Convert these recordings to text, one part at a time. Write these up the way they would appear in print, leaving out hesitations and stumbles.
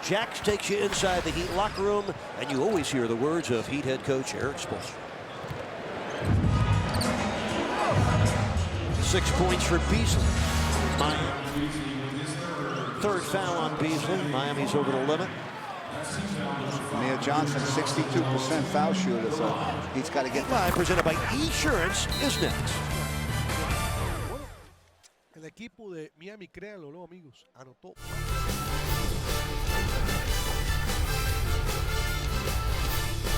Jax takes you inside the Heat locker room, and you always hear the words of Heat head coach Eric Spoelstra. 6 points for Beasley. Miami. Third foul on Beasley. Miami's over the limit. Mia Johnson, 62% foul shooter, so he's got to get Live presented by Esurance is next. El equipo de Miami, créanlo, no, amigos, anotó.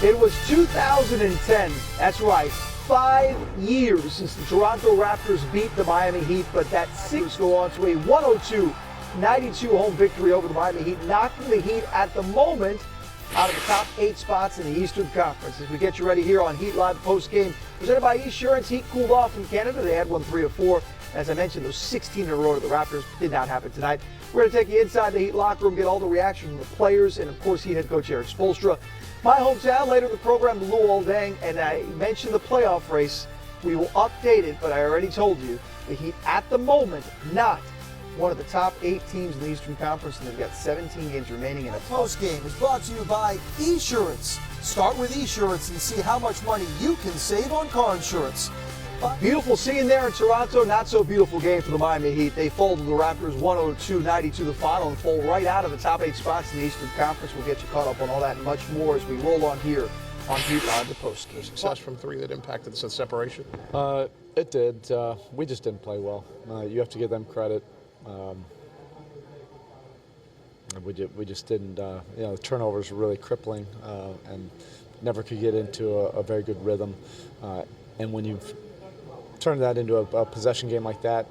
It was 2010. That's right. 5 years since the Toronto Raptors beat the Miami Heat, but that six go on to a 102-92 home victory over the Miami Heat, knocking the Heat at the moment out of the top 8 spots in the Eastern Conference. As we get you ready here on Heat Live post game, presented by Esurance. Heat cooled off in Canada. They had won 3 of 4. As I mentioned, those 16 in a row to the Raptors did not happen tonight. We're going to take you inside the Heat locker room, get all the reaction from the players, and of course, Heat head coach Eric Spoelstra. My hometown, later in the program, Luol-Deng, and I mentioned the playoff race. We will update it, but I already told you, the Heat at the moment, not one of the top 8 teams in the Eastern Conference, and they've got 17 games remaining in a Post game is brought to you by Esurance. Start with Esurance and see how much money you can save on car insurance. Beautiful scene there in Toronto. Not so beautiful game for the Miami Heat. They fall to the Raptors 102-92 the final and fall right out of the top 8 spots in the Eastern Conference. We'll get you caught up on all that and much more as we roll on here on Heat Live, the post game. Success from 3 that impacted the separation? It did. We just didn't play well. You have to give them credit. We just didn't. The turnovers were really crippling and never could get into a very good rhythm. And when you've turned that into a possession game like that,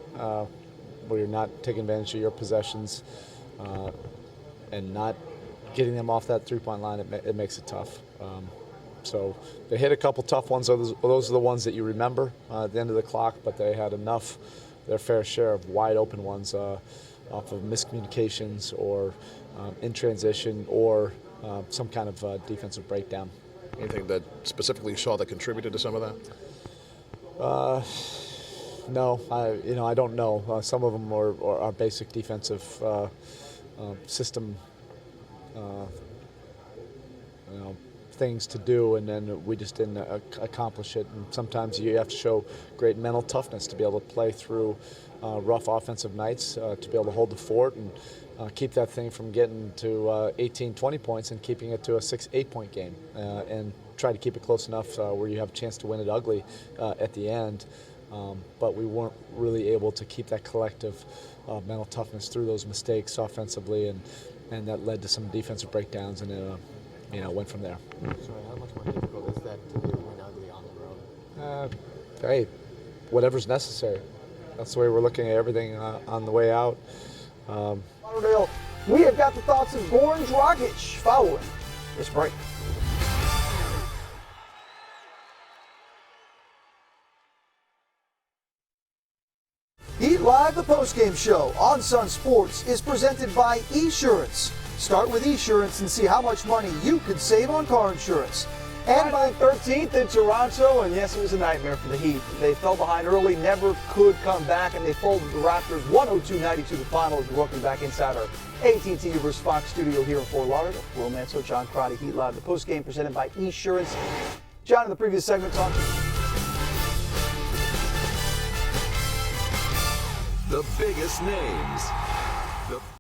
where you're not taking advantage of your possessions and not getting them off that three-point line, it makes it tough. So they hit a couple tough ones. Those are the ones that you remember at the end of the clock, but they had enough, their fair share of wide open ones off of miscommunications or in transition or some kind of defensive breakdown. Anything that specifically you saw that contributed to some of that? No, I don't know. Some of them are basic defensive system, things to do, and then we just didn't accomplish it. And sometimes you have to show great mental toughness to be able to play through rough offensive nights, to be able to hold the fort and keep that thing from getting to 18, 20 points and keeping it to a 6, 8 point game, and try to keep it close enough where you have a chance to win it ugly at the end. But we weren't really able to keep that collective mental toughness through those mistakes offensively, and that led to some defensive breakdowns, and it went from there. Sorry, how much more difficult is that to do win ugly on the road? Hey, whatever's necessary. That's the way we're looking at everything on the way out. Lauderdale, we have got the thoughts of Goran Dragic following this break. Heat Live, the post-game show on Sun Sports, is presented by Esurance. Start with Esurance and see how much money you could save on car insurance. And by 13th in Toronto, and yes, it was a nightmare for the Heat. They fell behind early, never could come back, and they folded the Raptors 102-92 the final as we welcome back inside our AT&T vs. Fox studio here in Fort Lauderdale. Will Manso, John Crotty, Heat Live, the postgame presented by Esurance. John, in the previous segment, talked the biggest names.